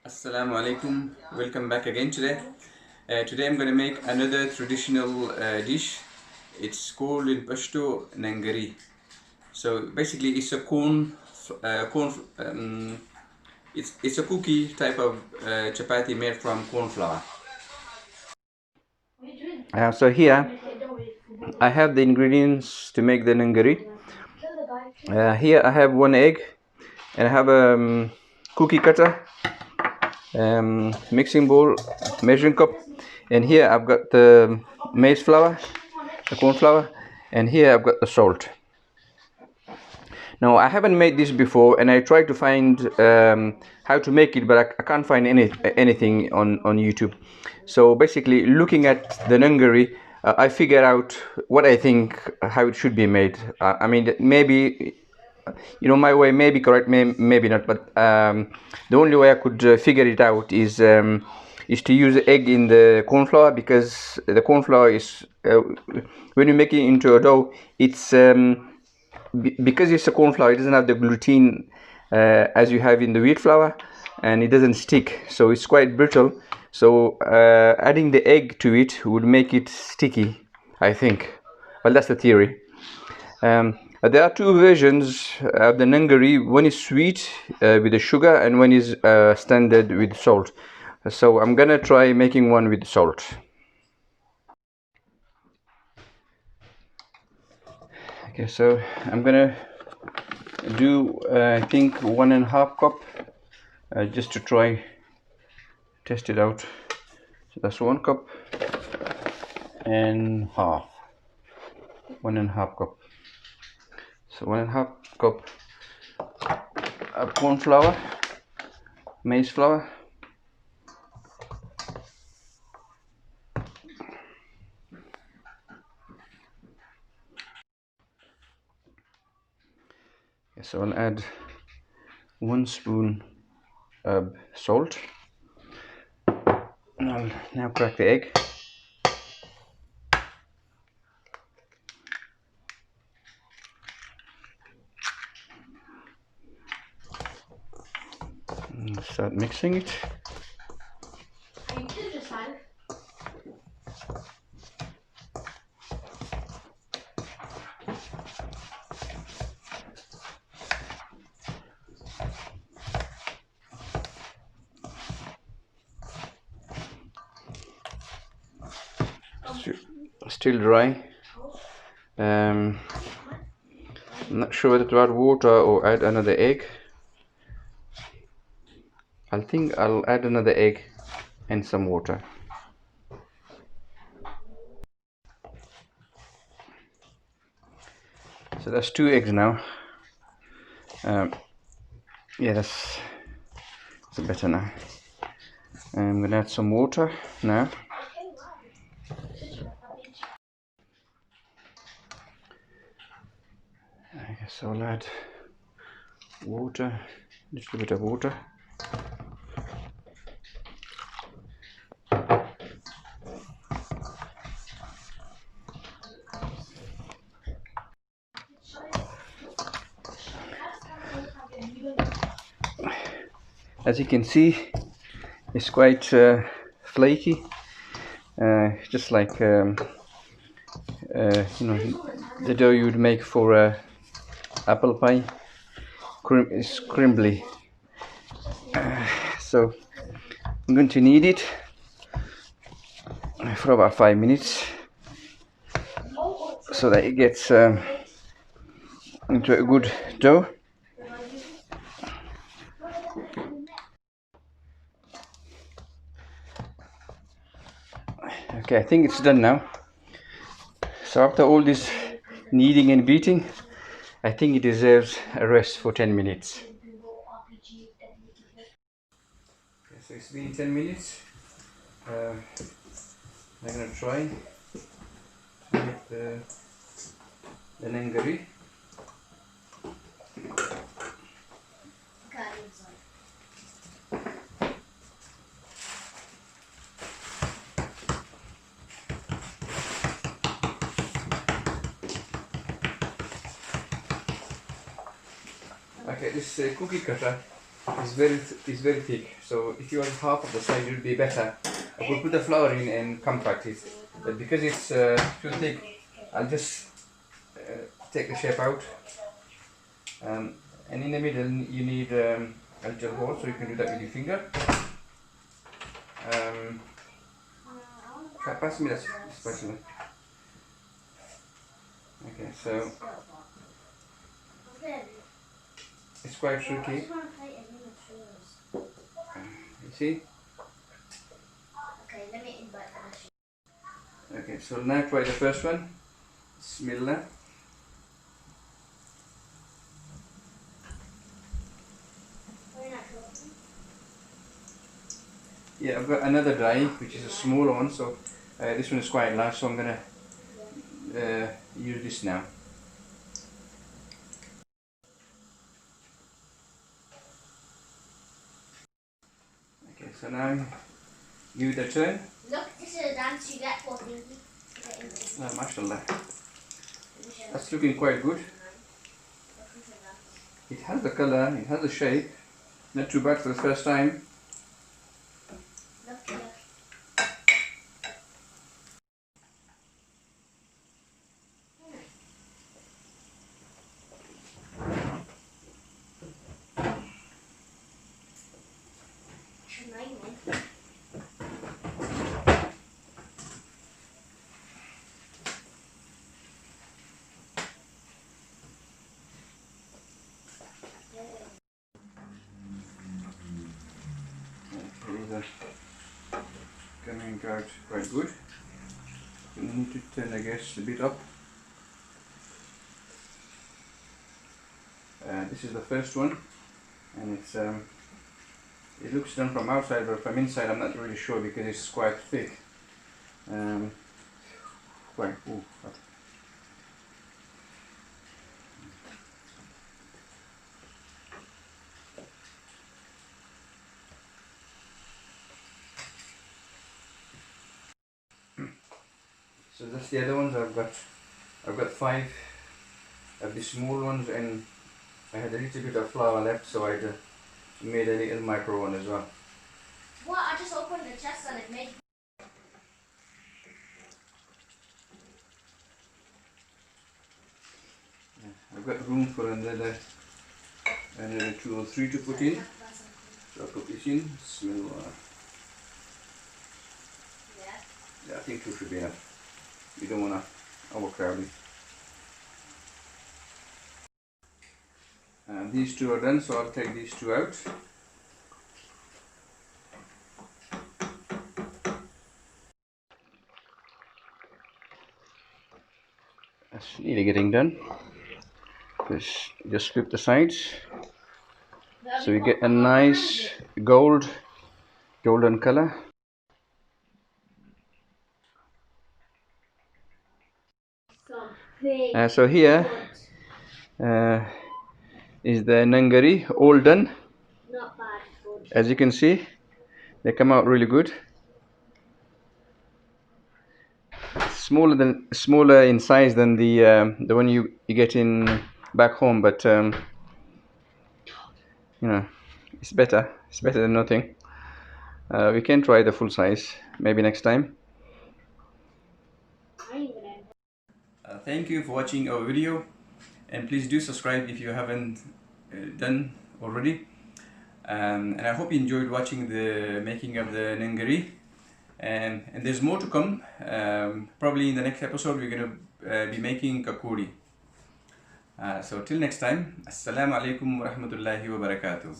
Assalamu alaikum. Welcome back again today. Today I'm going to make another traditional dish. It's called in Pashto Nangary. So basically, it's a corn. It's a cookie type of chapati made from corn flour. So here I have the ingredients to make the Nangary. Here I have one egg, and I have a cookie cutter, mixing bowl, measuring cup, and here I've got the maize flour, the corn flour, and here I've got the salt. Now I haven't made this before, and I tried to find how to make it, but I can't find anything on YouTube. So basically, looking at the Nangary, I figured out what I think how it should be made. I mean, maybe my way may be correct, maybe not, but the only way I could figure it out is to use egg in the corn flour, because the corn flour is when you make it into a dough, it's because it's a corn flour, it doesn't have the gluten as you have in the wheat flour, and it doesn't stick, so it's quite brittle. So adding the egg to it would make it sticky, I think. Well, that's the theory. There are two versions of the Nangary. One is sweet with the sugar, and one is standard with salt. So I'm gonna try making one with salt. Okay, so I'm gonna do I think 1.5 cup just to try test it out. So that's 1 cup and half, 1.5 cup. So 1.5 cup of corn flour, maize flour, so I'll add 1 spoon of salt, and I'll now crack the egg. And start mixing it. Still dry. I'm not sure whether to add water or add another egg. I think I'll add another egg and some water. So that's 2 eggs now. Yeah, that's better now. I'm gonna add some water now. I guess I'll add water, just a bit of water. As you can see, it's quite flaky, just like the dough you would make for apple pie. It's crumbly. So I'm going to knead it for about 5 minutes so that it gets into a good dough. Okay, I think it's done now. So after all this kneading and beating, I think it deserves a rest for 10 minutes. Okay, so it's been 10 minutes. I'm going to try to make the Nangary. Okay, this cookie cutter is very thick. So if you have half of the size, it would be better. I could put the flour in and compact it, but because it's too thick, I'll just take the shape out. And in the middle, you need a little hole, so you can do that with your finger. Pass me that spatula. Okay, so it's quite tricky. You see? Okay, let me invite the Okay, so now try the first one. Bismillah. Yeah, I've got another die, which is a smaller one, so this one is quite large, so I'm gonna use this now. Okay, so now give it a turn. Look, this is a dance you get for thinking. Oh, mashallah. That's looking quite good. It has the color, it has the shape. Not too bad for the first time. Look here. These are coming out quite good. You need to turn the gas a bit up. This is the first one, and it's it looks done from outside, but from inside I'm not really sure because it's quite thick. Quite. Ooh, hot. So that's the other ones. I've got 5 of the small ones, and I had a little bit of flour left, so I made a little micro one as well. What? I just opened the chest and it made. I've got room for another 2 or 3 to put in. So I'll put this in. Smell. Yeah, I think 2 should be enough. You don't want to overcrowd it. These 2 are done, so I'll take these 2 out. That's nearly getting done. Just flip the sides, so you get a nice golden color. So here is the Nangary, all done. Not bad. Good. As you can see, they come out really good. Smaller in size than the one you get in back home, but you know, it's better. It's better than nothing. We can try the full size maybe next time. Thank you for watching our video, and please do subscribe if you haven't done already. And I hope you enjoyed watching the making of the Nangary. And there's more to come. Probably in the next episode we're going to be making kakuri. So till next time, assalamu alaikum wa rahmatullahi wa barakatuh.